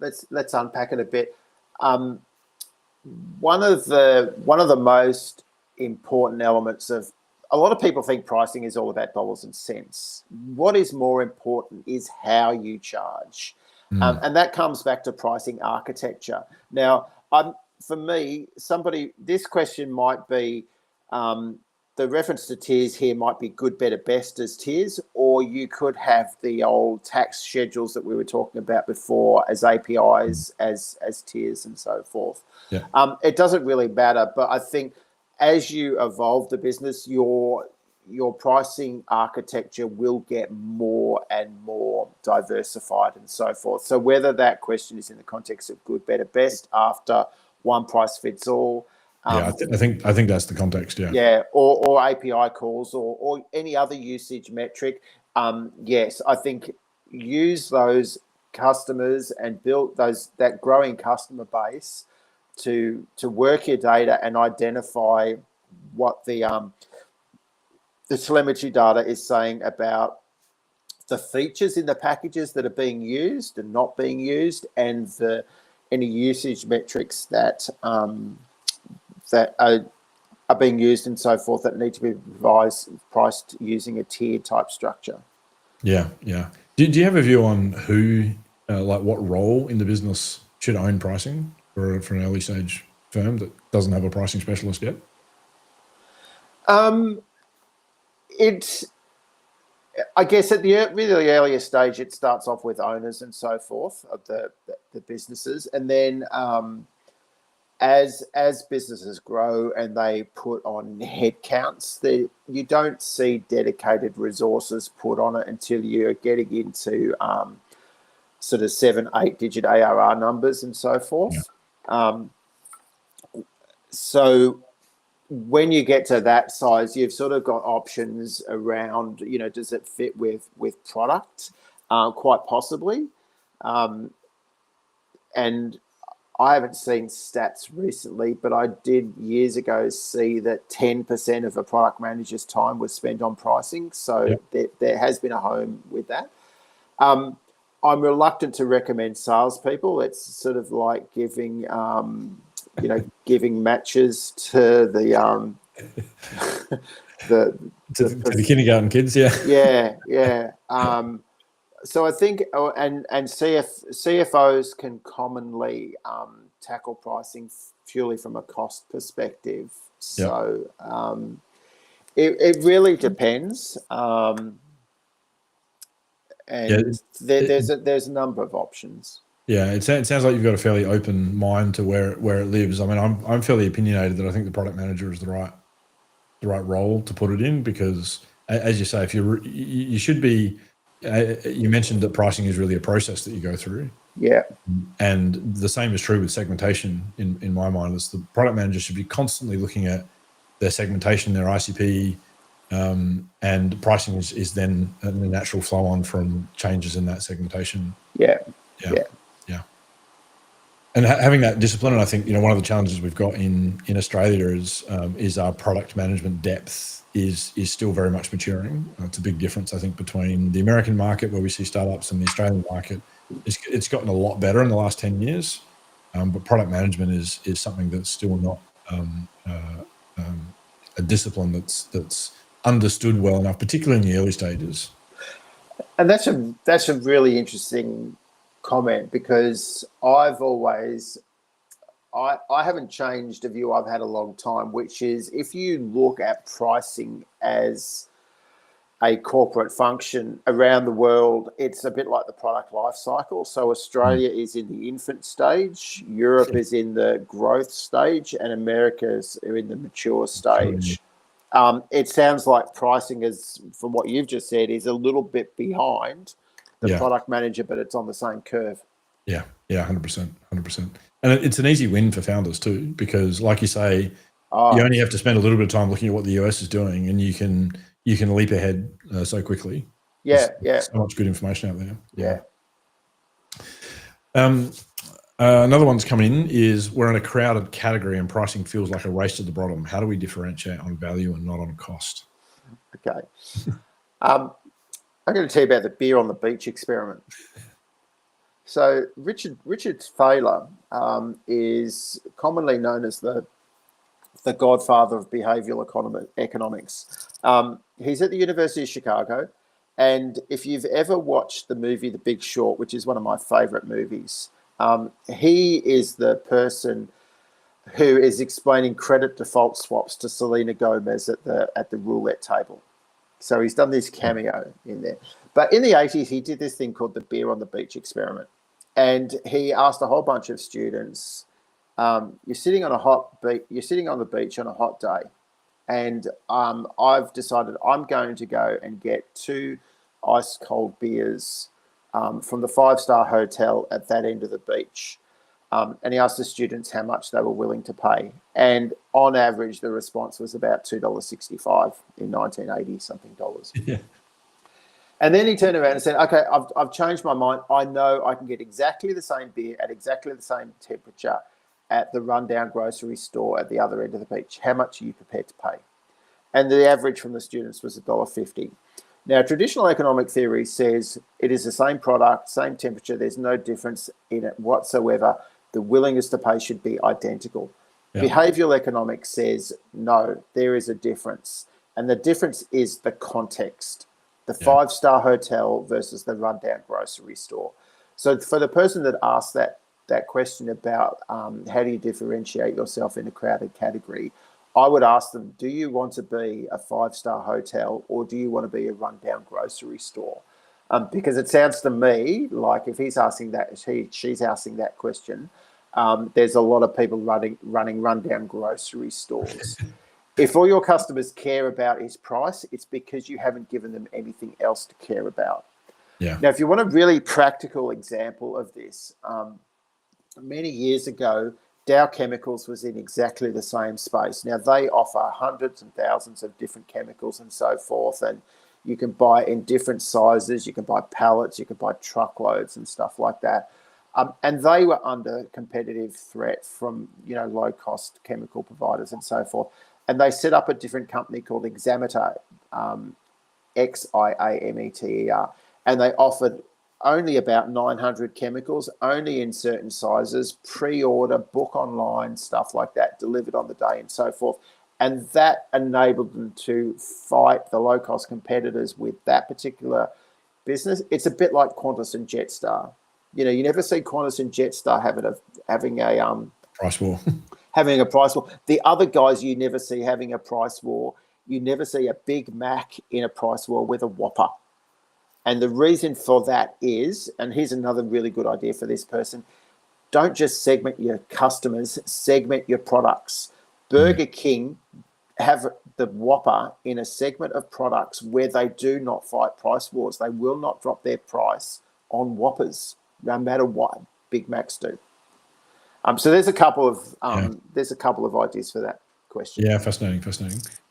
let's unpack it a bit. One of the most important elements of a lot of people think pricing is all about dollars and cents. What is more important is how you charge, and that comes back to pricing architecture. Now, for me, this question might be. The reference to tiers here might be good, better, best as tiers, or you could have the old tax schedules that we were talking about before as APIs, as tiers and so forth. Yeah. It doesn't really matter, but I think as you evolve the business, your pricing architecture will get more and more diversified and so forth. So whether that question is in the context of good, better, best after one price fits all, I think that's the context. Yeah. Yeah, or API calls or any other usage metric. Yes, I think use those customers and build that growing customer base to work your data and identify what the telemetry data is saying about the features in the packages that are being used and not being used, and any usage metrics that are being used and so forth that need to be priced using a tier type structure. Yeah. Do you have a view on who, like what role in the business should own pricing for an early stage firm that doesn't have a pricing specialist yet? I guess at the really earlier stage, it starts off with owners and so forth of the businesses, and then as businesses grow and they put on headcounts, you don't see dedicated resources put on it until you're getting into sort of 7-8 digit ARR numbers and so forth. Yeah. So when you get to that size, you've sort of got options around, does it fit with product? Quite possibly. And I haven't seen stats recently, but I did years ago see that 10% of a product manager's time was spent on pricing. So there has been a home with that. I'm reluctant to recommend salespeople. It's sort of like giving matches to the the kindergarten kids. Yeah. So I think, and CFOs can commonly tackle pricing purely from a cost perspective. So it really depends, there's a number of options. Yeah, it sounds like you've got a fairly open mind to where it lives. I mean, I'm fairly opinionated that I think the product manager is the right role to put it in, because, as you say, if you should be. You mentioned that pricing is really a process that you go through. Yeah. And the same is true with segmentation in my mind. Is the product manager should be constantly looking at their segmentation, their ICP, and pricing is then a natural flow on from changes in that segmentation. Yeah. And having that discipline, and I think one of the challenges we've got in Australia is our product management depth is still very much maturing. It's a big difference, I think, between the American market, where we see startups, and the Australian market. It's gotten a lot better in the last 10 years, but product management is something that's still not a discipline that's understood well enough, particularly in the early stages. And that's a really interesting comment, because I haven't changed a view I've had a long time, which is, if you look at pricing as a corporate function around the world, it's a bit like the product life cycle. So Australia is in the infant stage, Europe is in the growth stage, and America's in the mature stage. It sounds like pricing is, from what you've just said, is a little bit behind the product manager, but it's on the same curve. Yeah, 100%. And it's an easy win for founders too, because, like you say, you only have to spend a little bit of time looking at what the US is doing, and you can leap ahead so quickly. There's so much good information out there. Another one's coming in is, we're in a crowded category and pricing feels like a race to the bottom. How do we differentiate on value and not on cost? Okay. I'm going to tell you about the beer on the beach experiment. So Richard Thaler is commonly known as the godfather of behavioral economics. He's at the University of Chicago, and if you've ever watched the movie The Big Short, which is one of my favorite movies, he is the person who is explaining credit default swaps to Selena Gomez at the roulette table. So he's done this cameo in there. But in the 80s, he did this thing called the beer on the beach experiment. And he asked a whole bunch of students, you're sitting on the beach on a hot day, and I've decided I'm going to go and get 2 ice cold beers from the 5-star hotel at that end of the beach. And he asked the students how much they were willing to pay. And on average, the response was about $2.65 in 1980 something dollars. Yeah. And then he turned around and said, okay, I've changed my mind. I know I can get exactly the same beer at exactly the same temperature at the rundown grocery store at the other end of the beach. How much are you prepared to pay? And the average from the students was $1.50. Now, traditional economic theory says it is the same product, same temperature. There's no difference in it whatsoever. The willingness to pay should be identical. Yeah. Behavioral economics says, no, there is a difference. And the difference is the context, the 5-star hotel versus the rundown grocery store. So for the person that asked that question about how do you differentiate yourself in a crowded category, I would ask them, do you want to be a 5-star hotel or do you want to be a rundown grocery store? Because it sounds to me like if he's asking that, she's asking that question, there's a lot of people running rundown grocery stores. If all your customers care about his price, it's because you haven't given them anything else to care about. Yeah. Now, if you want a really practical example of this, many years ago, Dow Chemicals was in exactly the same space. Now, they offer hundreds and thousands of different chemicals and so forth, and you can buy in different sizes. You can buy pallets, you can buy truckloads and stuff like that. And they were under competitive threat from, low-cost chemical providers and so forth. And they set up a different company called Xameter, Xiameter, and they offered only about 900 chemicals, only in certain sizes, pre-order, book online, stuff like that, delivered on the day and so forth. And that enabled them to fight the low-cost competitors with that particular business. It's a bit like Qantas and Jetstar. You never see Qantas and Jetstar having a price war. Having a price war. The other guys you never see having a price war. You never see a Big Mac in a price war with a Whopper. And the reason for that is, and here's another really good idea for this person, don't just segment your customers, segment your products. Burger King have the Whopper in a segment of products where they do not fight price wars. They will not drop their price on Whoppers, no matter what Big Macs do. So there's a couple of ideas for that question. Yeah, fascinating.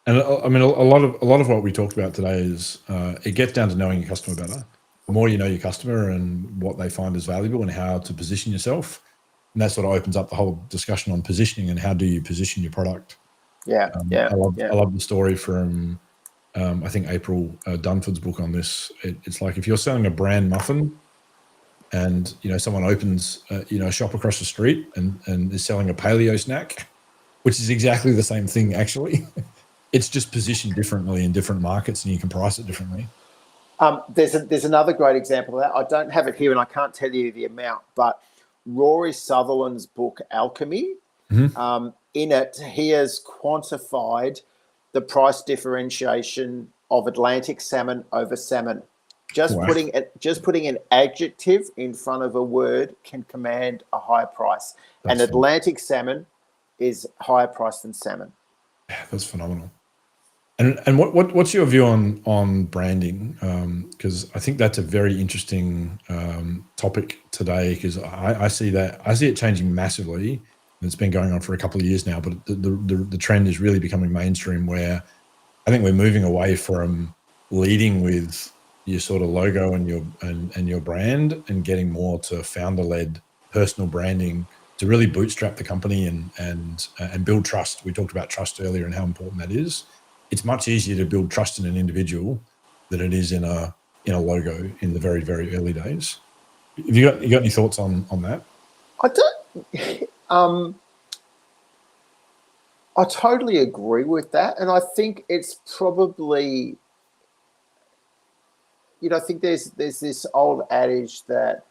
And I mean, a lot of what we talked about today is it gets down to knowing your customer better. The more you know your customer and what they find is valuable and how to position yourself, and that sort of opens up the whole discussion on positioning and how do you position your product. I love the story from I think April Dunford's book on this. It's like if you're selling a brand muffin, and someone opens a shop across the street and is selling a paleo snack, which is exactly the same thing actually. It's just positioned differently in different markets, and you can price it differently. There's another great example of that. I don't have it here, and I can't tell you the amount, but Rory Sutherland's book Alchemy. Mm-hmm. In it, he has quantified the price differentiation of Atlantic salmon over salmon. Just putting an adjective in front of a word can command a higher price. And Atlantic salmon is higher priced than salmon. Yeah, that's phenomenal. And what's your view on branding? Because I think that's a very interesting topic today. Because I see it changing massively. And it's been going on for a couple of years now, but the trend is really becoming mainstream. Where I think we're moving away from leading with your sort of logo and your brand, and getting more to founder-led personal branding to really bootstrap the company and build trust. We talked about trust earlier and how important that is. It's much easier to build trust in an individual than it is in a logo in the very, very early days. Have you got any thoughts on that? I don't. I totally agree with that, and I think it's probably, I think there's this old adage that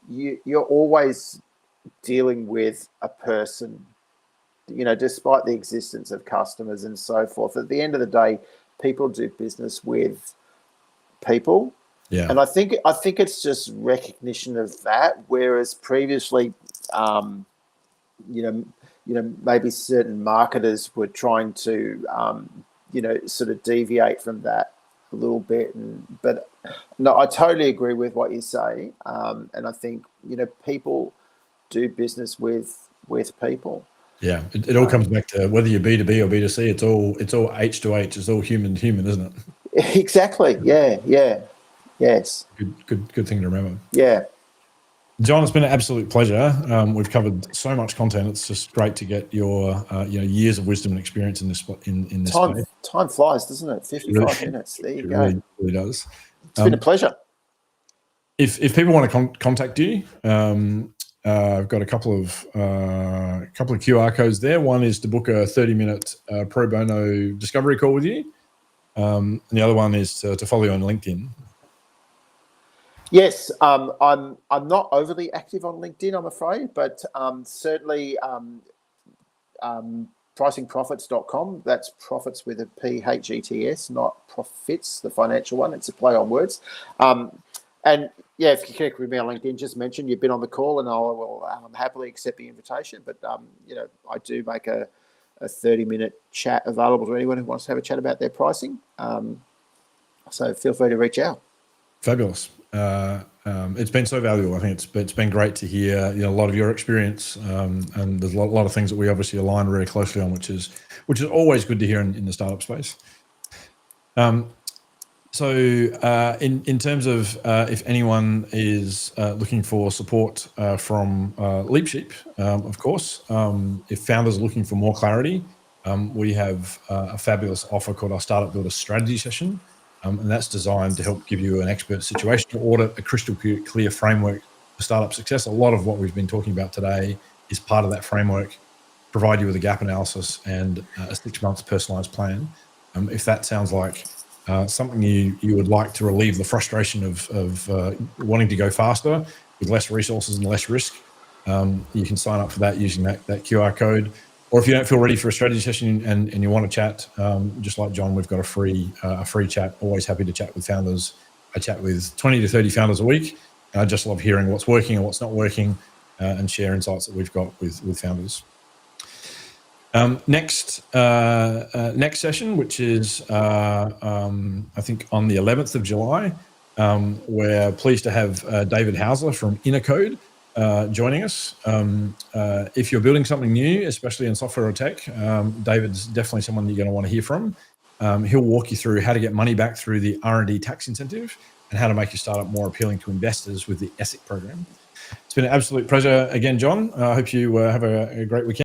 you're always dealing with a person, despite the existence of customers and so forth. At the end of the day, people do business with people. Yeah. And I think it's just recognition of that, whereas previously, maybe certain marketers were trying to, sort of deviate from that a little bit. But no, I totally agree with what you say. And I think, people do business with people. Yeah, it all comes back to whether you're B2B or B2C. It's all H to H. It's all human to human, isn't it? Exactly. Yeah. Yes. Good thing to remember. Yeah. John, it's been an absolute pleasure. We've covered so much content. It's just great to get your years of wisdom and experience in this space. Time flies, doesn't it? 55 minutes. There you go. It really does. It's been a pleasure. If people want to contact you, I've got a couple of QR codes there. One is to book a 30-minute pro bono discovery call with you, and the other one is to follow you on LinkedIn. Yes, I'm not overly active on LinkedIn, I'm afraid, but certainly pricingprofits.com. That's profits with a PHETS, not profits, the financial one. It's a play on words. And yeah, if you connect with me on LinkedIn, just mention you've been on the call, and I will happily accept the invitation. But I do make a 30-minute chat available to anyone who wants to have a chat about their pricing. So feel free to reach out. Fabulous. It's been so valuable. I think it's been great to hear a lot of your experience, and there's a lot of things that we obviously align very closely on, which is always good to hear in the startup space. So in terms of if anyone is looking for support from LeapSheep, of course, if founders are looking for more clarity, we have a fabulous offer called our Startup Builder Strategy Session. And that's designed to help give you an expert situational audit, a crystal clear framework for startup success. A lot of what we've been talking about today is part of that framework, provide you with a gap analysis and a 6 months personalized plan. If that sounds like something you would like to relieve the frustration of wanting to go faster with less resources and less risk, you can sign up for that using that QR code. Or if you don't feel ready for a strategy session and you want to chat, just like John, we've got a free chat. Always happy to chat with founders. I chat with 20 to 30 founders a week. And I just love hearing what's working and what's not working, and share insights that we've got with founders. Next session, which is I think on the 11th of July, we're pleased to have David Hausler from Innercode joining us. If you're building something new, especially in software or tech, David's definitely someone you're going to want to hear from. He'll walk you through how to get money back through the R&D tax incentive and how to make your startup more appealing to investors with the ESIC program. It's been an absolute pleasure again, John. I hope you have a great weekend.